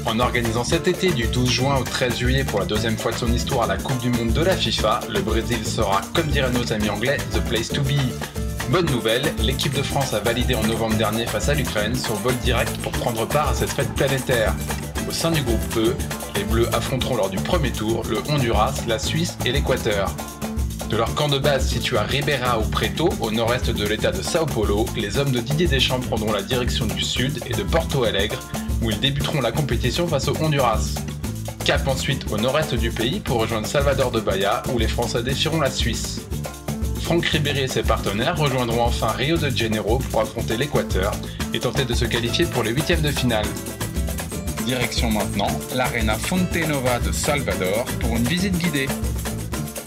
En organisant cet été du 12 juin au 13 juillet pour la deuxième fois de son histoire la Coupe du Monde de la FIFA, le Brésil sera, comme diraient nos amis anglais, the place to be. Bonne nouvelle, l'équipe de France a validé en novembre dernier face à l'Ukraine son vol direct pour prendre part à cette fête planétaire. Au sein du groupe E, les Bleus affronteront lors du premier tour le Honduras, la Suisse et l'Équateur. De leur camp de base situé à Ribeirão Preto, au nord-est de l'état de São Paulo, les hommes de Didier Deschamps prendront la direction du sud et de Porto Alegre, où ils débuteront la compétition face au Honduras. Cap ensuite au nord-est du pays pour rejoindre Salvador de Bahia, où les Français défieront la Suisse. Franck Ribéry et ses partenaires rejoindront enfin Rio de Janeiro pour affronter l'Équateur et tenter de se qualifier pour les huitièmes de finale. Direction maintenant l'Arena Fonte Nova de Salvador pour une visite guidée.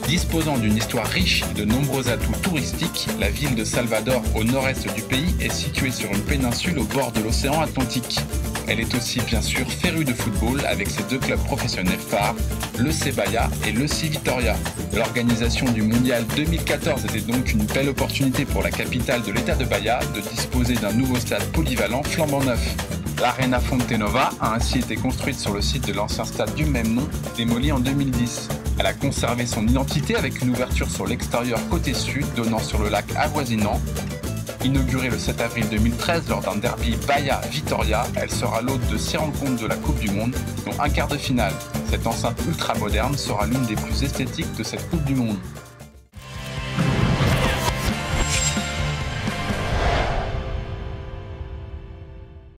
Disposant d'une histoire riche et de nombreux atouts touristiques, la ville de Salvador au nord-est du pays est située sur une péninsule au bord de l'océan Atlantique. Elle est aussi bien sûr férue de football avec ses deux clubs professionnels phares, le Bahia et le Vitória. L'organisation du Mondial 2014 était donc une belle opportunité pour la capitale de l'état de Bahia de disposer d'un nouveau stade polyvalent flambant neuf. L'Arena Fonte Nova a ainsi été construite sur le site de l'ancien stade du même nom, démoli en 2010. Elle a conservé son identité avec une ouverture sur l'extérieur côté sud donnant sur le lac avoisinant. Inaugurée le 7 avril 2013 lors d'un derby Bahia-Vitória, elle sera l'hôte de 6 rencontres de la Coupe du Monde, dont un quart de finale. Cette enceinte ultra moderne sera l'une des plus esthétiques de cette Coupe du Monde.